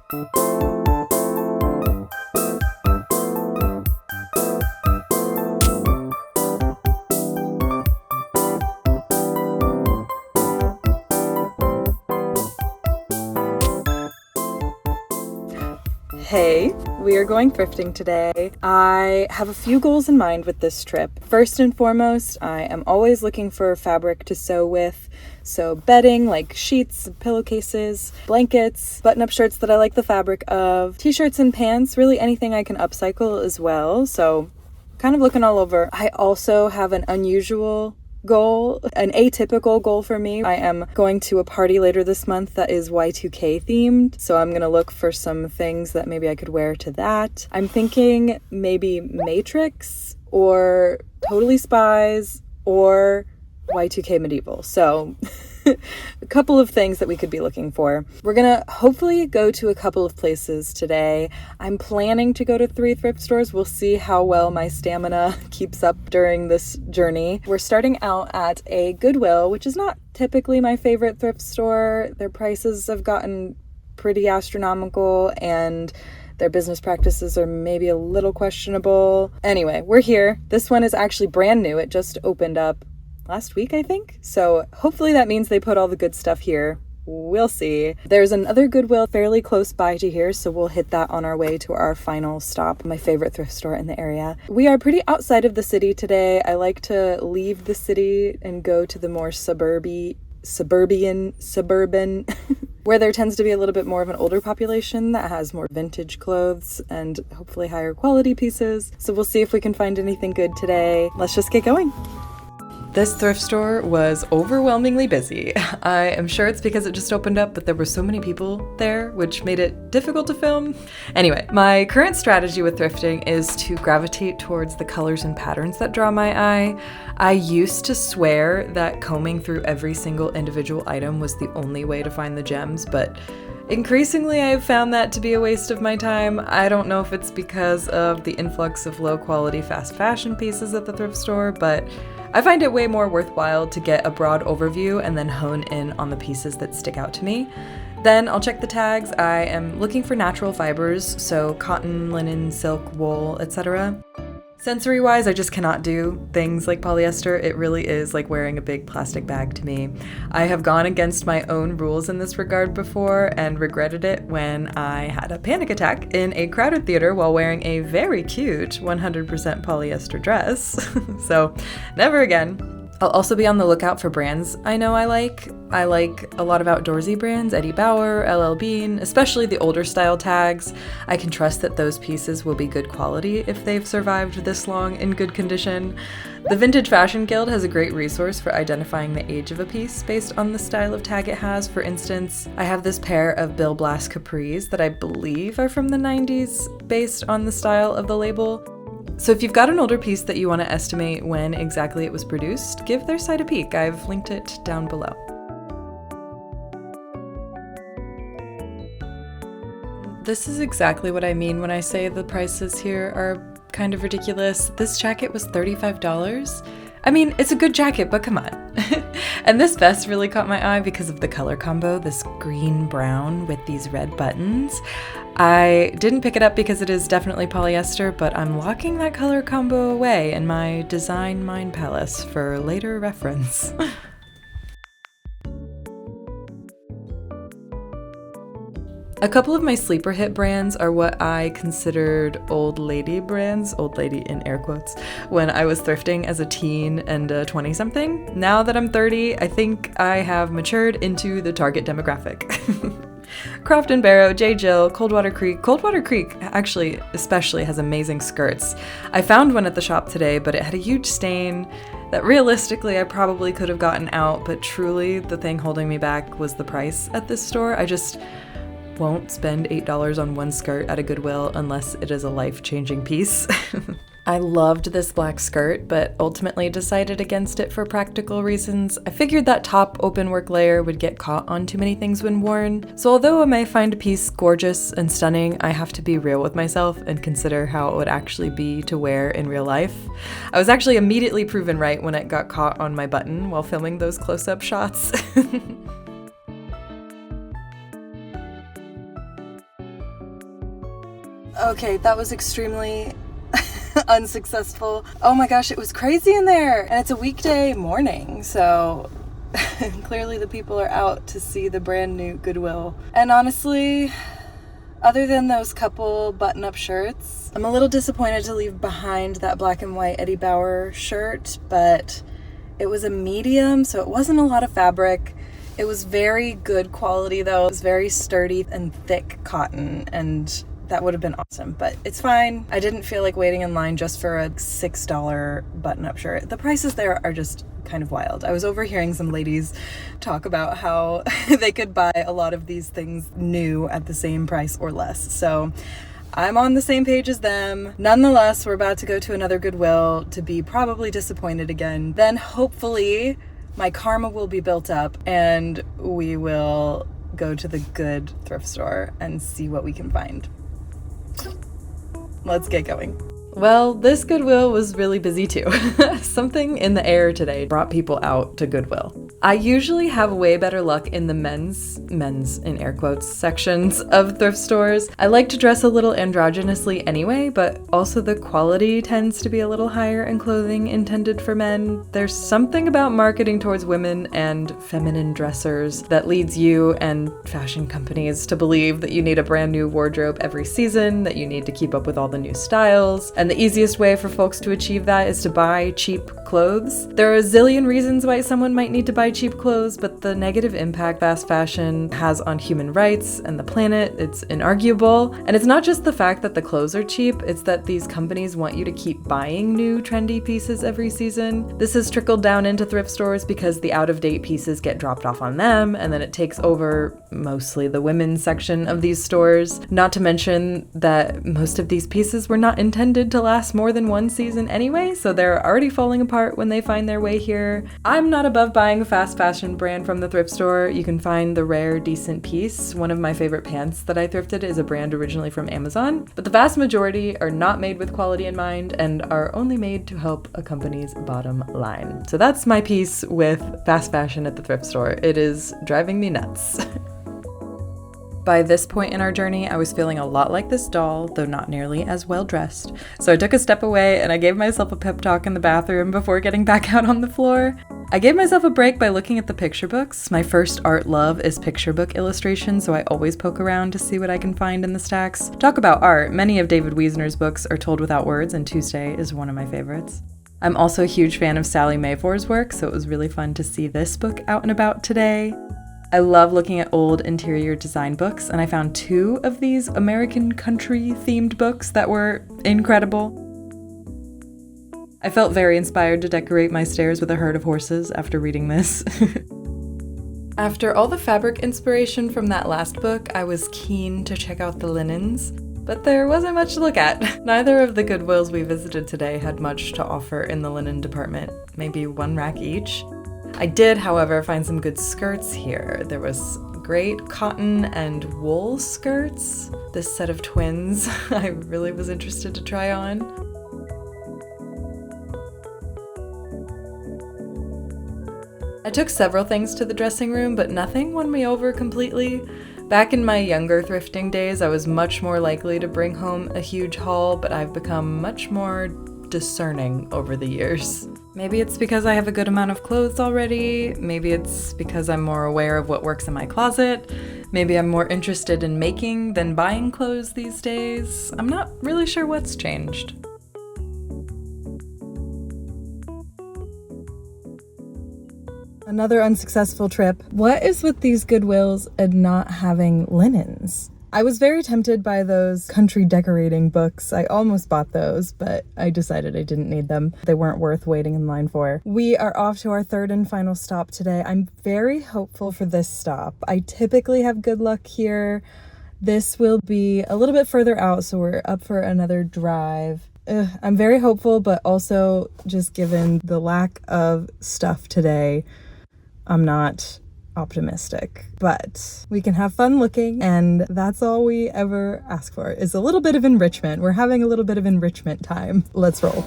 Hey, we are going thrifting today. I have a few goals in mind with this trip. First and foremost, I am always looking for fabric to sew with. So bedding like sheets, pillowcases, blankets, button-up shirts that I like the fabric of, t-shirts and pants, really anything I can upcycle as well. So kind of looking all over. I also have an unusual goal, an atypical goal for me. I am going to a party later this month that is y2k themed, so I'm gonna look for some things that maybe I could wear to that. I'm thinking maybe Matrix or Totally Spies or y2k medieval. So a couple of things that we could be looking for. We're gonna hopefully go to a couple of places today. I'm planning to go to 3 thrift stores. We'll see how well my stamina keeps up during this journey. We're starting out at a Goodwill, which is not typically my favorite thrift store. Their prices have gotten pretty astronomical and their business practices are maybe a little questionable. Anyway, we're here. This one is actually brand new. It just opened up last week, I think. So hopefully that means they put all the good stuff here. We'll see. There's another Goodwill fairly close by to here, so we'll hit that on our way to our final stop, my favorite thrift store in the area. We are pretty outside of the city today. I like to leave the city and go to the more suburban, where there tends to be a little bit more of an older population that has more vintage clothes and hopefully higher quality pieces. So we'll see if we can find anything good today. Let's just get going. This thrift store was overwhelmingly busy. I am sure it's because it just opened up, but there were so many people there, which made it difficult to film. Anyway, my current strategy with thrifting is to gravitate towards the colors and patterns that draw my eye. I used to swear that combing through every single individual item was the only way to find the gems, but increasingly I've found that to be a waste of my time. I don't know if it's because of the influx of low-quality fast fashion pieces at the thrift store, but I find it way more worthwhile to get a broad overview and then hone in on the pieces that stick out to me. Then I'll check the tags. I am looking for natural fibers, so cotton, linen, silk, wool, etc. Sensory-wise, I just cannot do things like polyester. It really is like wearing a big plastic bag to me. I have gone against my own rules in this regard before and regretted it when I had a panic attack in a crowded theater while wearing a very cute 100% polyester dress. So, never again. I'll also be on the lookout for brands I know I like. I like a lot of outdoorsy brands, Eddie Bauer, LL Bean, especially the older style tags. I can trust that those pieces will be good quality if they've survived this long in good condition. The Vintage Fashion Guild has a great resource for identifying the age of a piece based on the style of tag it has. For instance, I have this pair of Bill Blass capris that I believe are from the 90s based on the style of the label. So if you've got an older piece that you want to estimate when exactly it was produced, give their site a peek. I've linked it down below. This is exactly what I mean when I say the prices here are kind of ridiculous. This jacket was $35. I mean, it's a good jacket, but come on. And this vest really caught my eye because of the color combo, this green-brown with these red buttons. I didn't pick it up because it is definitely polyester, but I'm locking that color combo away in my design mind palace for later reference. A couple of my sleeper hit brands are what I considered old lady brands, old lady in air quotes, when I was thrifting as a teen and a 20-something. Now that I'm 30, I think I have matured into the target demographic. Croft & Barrow, J. Jill, Coldwater Creek. Coldwater Creek actually especially has amazing skirts. I found one at the shop today, but it had a huge stain that realistically I probably could have gotten out, but truly the thing holding me back was the price at this store. I just won't spend $8 on one skirt at a Goodwill unless it is a life-changing piece. I loved this black skirt, but ultimately decided against it for practical reasons. I figured that top open work layer would get caught on too many things when worn. So although I may find a piece gorgeous and stunning, I have to be real with myself and consider how it would actually be to wear in real life. I was actually immediately proven right when it got caught on my button while filming those close-up shots. Okay, that was extremely unsuccessful. Oh my gosh, it was crazy in there. And it's a weekday morning, so clearly the people are out to see the brand new Goodwill. And honestly, other than those couple button-up shirts, I'm a little disappointed to leave behind that black and white Eddie Bauer shirt, but it was a medium, so it wasn't a lot of fabric. It was very good quality though. It was very sturdy and thick cotton, and that would have been awesome, but it's fine. I didn't feel like waiting in line just for a $6 button-up shirt. The prices there are just kind of wild. I was overhearing some ladies talk about how they could buy a lot of these things new at the same price or less. So I'm on the same page as them. Nonetheless, we're about to go to another Goodwill to be probably disappointed again. Then hopefully my karma will be built up and we will go to the good thrift store and see what we can find. Let's get going. Well, this Goodwill was really busy too. Something in the air today brought people out to Goodwill. I usually have way better luck in the men's in air quotes, sections of thrift stores. I like to dress a little androgynously anyway, but also the quality tends to be a little higher in clothing intended for men. There's something about marketing towards women and feminine dressers that leads you and fashion companies to believe that you need a brand new wardrobe every season, that you need to keep up with all the new styles, and the easiest way for folks to achieve that is to buy cheap clothes. There are a zillion reasons why someone might need to buy cheap clothes, but the negative impact fast fashion has on human rights and the planet, it's inarguable. And it's not just the fact that the clothes are cheap, it's that these companies want you to keep buying new trendy pieces every season. This has trickled down into thrift stores because the out-of-date pieces get dropped off on them, and then it takes over mostly the women's section of these stores. Not to mention that most of these pieces were not intended to last more than one season anyway, so they're already falling apart when they find their way here. I'm not above buying a fast fashion brand from the thrift store. You can find the rare decent piece. One of my favorite pants that I thrifted is a brand originally from Amazon, but the vast majority are not made with quality in mind and are only made to help a company's bottom line. So that's my piece with fast fashion at the thrift store. It is driving me nuts. By this point in our journey, I was feeling a lot like this doll, though not nearly as well dressed. So I took a step away and I gave myself a pep talk in the bathroom before getting back out on the floor. I gave myself a break by looking at the picture books. My first art love is picture book illustration, so I always poke around to see what I can find in the stacks. Talk about art, many of David Wiesner's books are told without words, and Tuesday is one of my favorites. I'm also a huge fan of Sally Mavor's work, so it was really fun to see this book out and about today. I love looking at old interior design books, and I found 2 of these American country themed books that were incredible. I felt very inspired to decorate my stairs with a herd of horses after reading this. After all the fabric inspiration from that last book, I was keen to check out the linens, but there wasn't much to look at. Neither of the Goodwills we visited today had much to offer in the linen department, maybe 1 rack each. I did, however, find some good skirts here. There was great cotton and wool skirts. This set of twins I really was interested to try on. I took several things to the dressing room, but nothing won me over completely. Back in my younger thrifting days, I was much more likely to bring home a huge haul, but I've become much more discerning over the years. Maybe it's because I have a good amount of clothes already. Maybe it's because I'm more aware of what works in my closet. Maybe I'm more interested in making than buying clothes these days. I'm not really sure what's changed. Another unsuccessful trip. What is with these Goodwills and not having linens? I was very tempted by those country decorating books. I almost bought those, but I decided I didn't need them. They weren't worth waiting in line for. We are off to our 3rd and final stop today. I'm very hopeful for this stop. I typically have good luck here. This will be a little bit further out, so we're up for another drive. I'm very hopeful, but also just given the lack of stuff today, I'm not optimistic, but we can have fun looking, and that's all we ever ask for is a little bit of enrichment. We're having a little bit of enrichment time. Let's roll.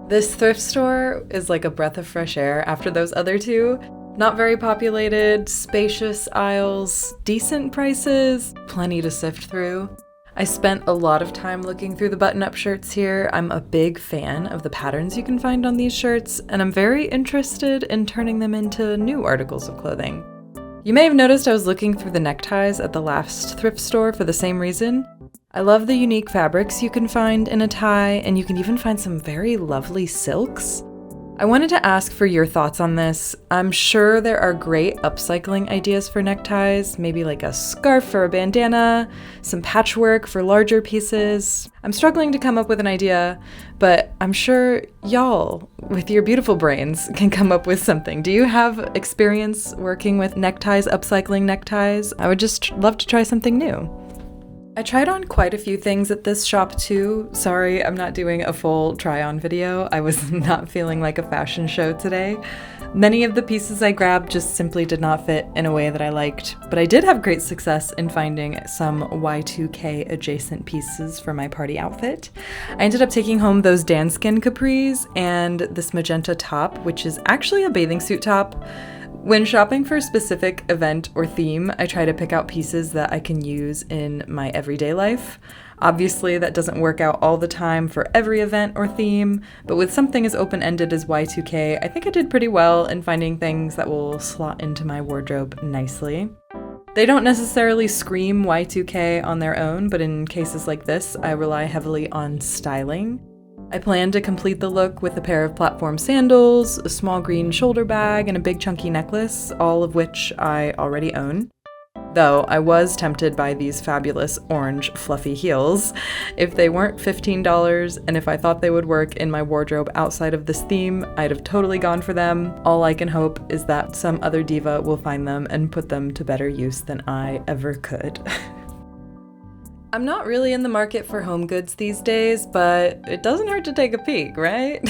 This thrift store is like a breath of fresh air after those other 2. Not very populated, spacious aisles, decent prices, plenty to sift through. I spent a lot of time looking through the button-up shirts here. I'm a big fan of the patterns you can find on these shirts, and I'm very interested in turning them into new articles of clothing. You may have noticed I was looking through the neckties at the last thrift store for the same reason. I love the unique fabrics you can find in a tie, and you can even find some very lovely silks. I wanted to ask for your thoughts on this. I'm sure there are great upcycling ideas for neckties, maybe like a scarf or a bandana, some patchwork for larger pieces. I'm struggling to come up with an idea, but I'm sure y'all, with your beautiful brains, can come up with something. Do you have experience working with neckties, upcycling neckties? I would just love to try something new. I tried on quite a few things at this shop too. Sorry, I'm not doing a full try-on video. I was not feeling like a fashion show today. Many of the pieces I grabbed just simply did not fit in a way that I liked, but I did have great success in finding some y2k adjacent pieces for my party outfit. I ended up taking home those Danskin capris and this magenta top, which is actually a bathing suit top. When shopping for a specific event or theme, I try to pick out pieces that I can use in my everyday life. Obviously, that doesn't work out all the time for every event or theme, but with something as open-ended as y2k, I think I did pretty well in finding things that will slot into my wardrobe nicely. They don't necessarily scream y2k on their own, but in cases like this, I rely heavily on styling. I plan to complete the look with a pair of platform sandals, a small green shoulder bag, and a big chunky necklace, all of which I already own. Though I was tempted by these fabulous orange fluffy heels. If they weren't $15 and if I thought they would work in my wardrobe outside of this theme, I'd have totally gone for them. All I can hope is that some other diva will find them and put them to better use than I ever could. I'm not really in the market for home goods these days, but it doesn't hurt to take a peek, right?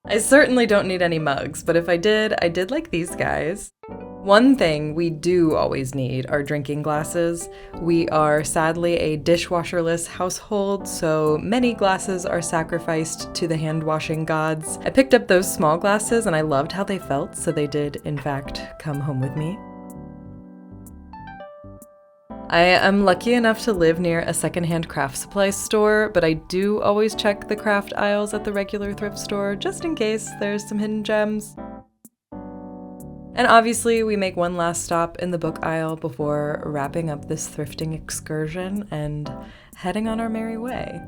I certainly don't need any mugs, but if I did like these guys. One thing we do always need are drinking glasses. We are sadly a dishwasherless household, so many glasses are sacrificed to the hand-washing gods. I picked up those small glasses and I loved how they felt, so they did, in fact, come home with me. I am lucky enough to live near a secondhand craft supply store, but I do always check the craft aisles at the regular thrift store just in case there's some hidden gems. And obviously, we make one last stop in the book aisle before wrapping up this thrifting excursion and heading on our merry way.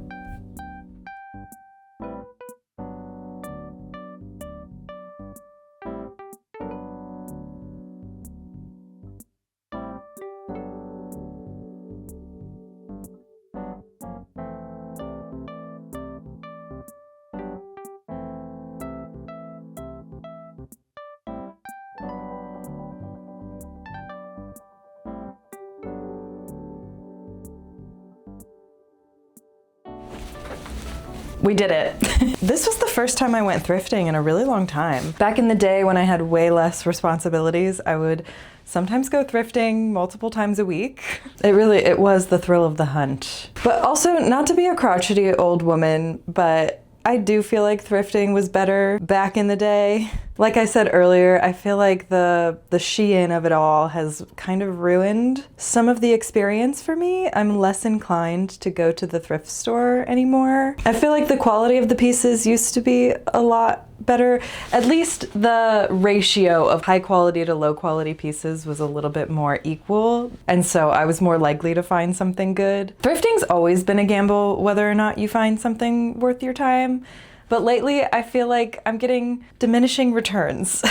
We did it. This was the first time I went thrifting in a really long time. Back in the day when I had way less responsibilities, I would sometimes go thrifting multiple times a week. It was the thrill of the hunt. But also, not to be a crotchety old woman, but I do feel like thrifting was better back in the day. Like I said earlier, I feel like the Shein of it all has kind of ruined some of the experience for me. I'm less inclined to go to the thrift store anymore. I feel like the quality of the pieces used to be a lot better. At least the ratio of high quality to low quality pieces was a little bit more equal, and so I was more likely to find something good. Thrifting's always been a gamble whether or not you find something worth your time. But lately, I feel like I'm getting diminishing returns.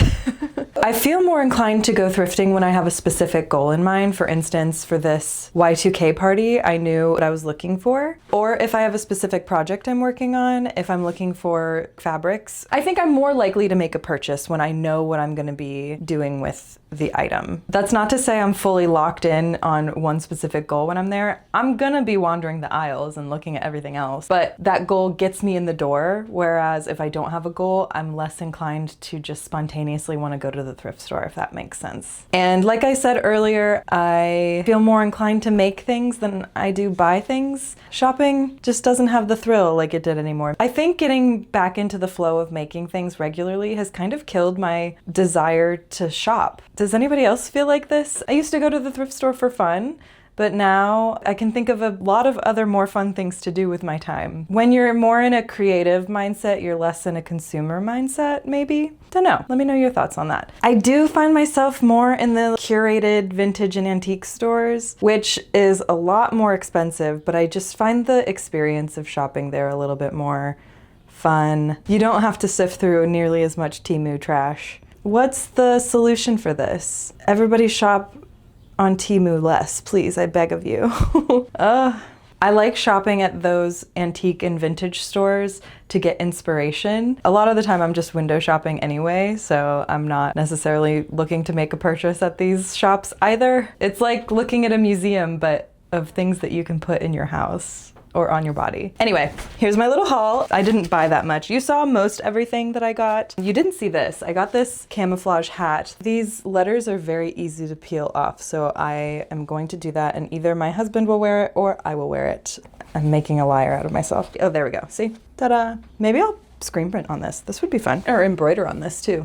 I feel more inclined to go thrifting when I have a specific goal in mind. For instance, for this y2k party, I knew what I was looking for. Or if I have a specific project I'm working on, if I'm looking for fabrics, I think I'm more likely to make a purchase when I know what I'm going to be doing with the item. That's not to say I'm fully locked in on one specific goal when I'm there. I'm gonna be wandering the aisles and looking at everything else, but that goal gets me in the door, whereas if I don't have a goal, I'm less inclined to just spontaneously want to go to the thrift store, if that makes sense. And like I said earlier, I feel more inclined to make things than I do buy things. Shopping just doesn't have the thrill like it did anymore. I think getting back into the flow of making things regularly has kind of killed my desire to shop. Does anybody else feel like this? I used to go to the thrift store for fun, but but now I can think of a lot of other more fun things to do with my time. When you're more in a creative mindset, you're less in a consumer mindset, maybe? Don't know. Let me know your thoughts on that. I do find myself more in the curated vintage and antique stores, which is a lot more expensive, but I just find the experience of shopping there a little bit more fun. You don't have to sift through nearly as much Temu trash. What's the solution for this? Everybody shop on Temu less, please, I beg of you. I like shopping at those antique and vintage stores to get inspiration. A lot of the time I'm just window shopping anyway, so I'm not necessarily looking to make a purchase at these shops either. It's like looking at a museum, but of things that you can put in your house or on your body. Anyway, here's my little haul. I didn't buy that much. You saw most everything that I got. You didn't see this. I got this camouflage hat. These letters are very easy to peel off, so I am going to do that, and either my husband will wear it or I will wear it. I'm making a liar out of myself. Oh, there we go. See? Ta-da. Maybe I'll screen print on this. This would be fun. Or embroider on this too.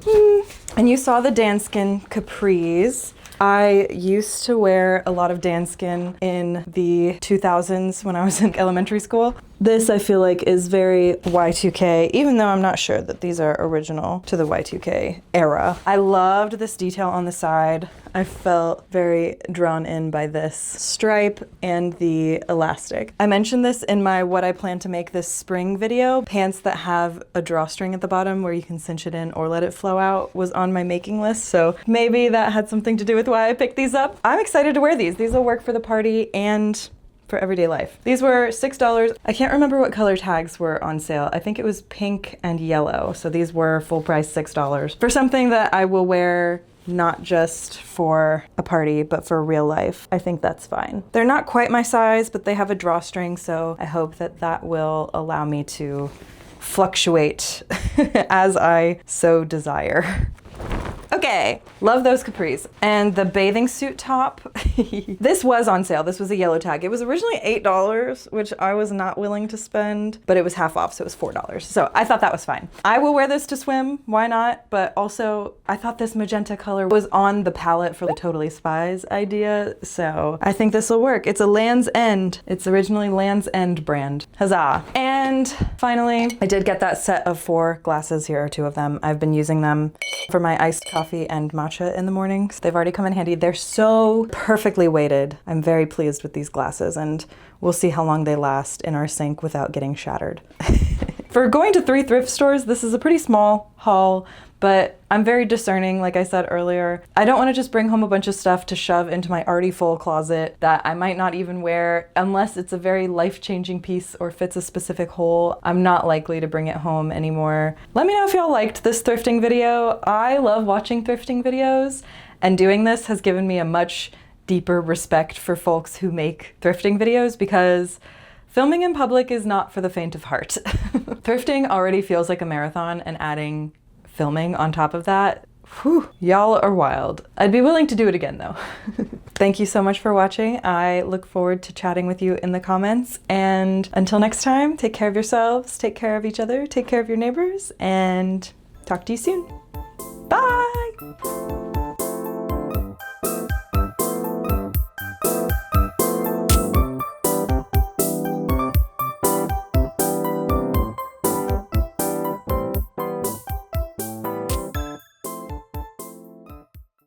And you saw the Danskin capris. I used to wear a lot of Danskin in the 2000s when I was in elementary school. This I feel like is very y2k, even though I'm not sure that these are original to the y2k era. I loved this detail on the side. I felt very drawn in by this stripe and the elastic. I mentioned this in my what I plan to make this spring video. Pants that have a drawstring at the bottom where you can cinch it in or let it flow out was on my making list, so maybe that had something to do with why I picked these up. I'm excited to wear these. These will work for the party and for everyday life. These were $6. I can't remember what color tags were on sale. I think it was pink and yellow. So these were full price $6 for something that I will wear not just for a party, but for real life. I think that's fine. They're not quite my size, but they have a drawstring, so I hope that that will allow me to fluctuate as I so desire. Okay, love those capris. And the bathing suit top, this was on sale. This was a yellow tag. It was originally $8, which I was not willing to spend, but it was half off, so it was $4. So I thought that was fine. I will wear this to swim, why not? But also, I thought this magenta color was on the palette for the Totally Spies idea, so I think this will work. It's a Land's End. It's originally Land's End brand. Huzzah. And finally, I did get that set of 4 glasses. Here are 2 of them. I've been using them for my iced coffee and matcha in the mornings. They've already come in handy. They're so perfectly weighted. I'm very pleased with these glasses, and we'll see how long they last in our sink without getting shattered. For going to 3 thrift stores, this is a pretty small haul, but I'm very discerning, like I said earlier. I don't want to just bring home a bunch of stuff to shove into my already full closet that I might not even wear unless it's a very life-changing piece or fits a specific hole. I'm not likely to bring it home anymore. Let me know if y'all liked this thrifting video. I love watching thrifting videos, and doing this has given me a much deeper respect for folks who make thrifting videos, because filming in public is not for the faint of heart. Thrifting already feels like a marathon, and adding filming on top of that, whew, y'all are wild. I'd be willing to do it again though. Thank you so much for watching. I look forward to chatting with you in the comments, and until next time, take care of yourselves, take care of each other, take care of your neighbors, and talk to you soon. Bye!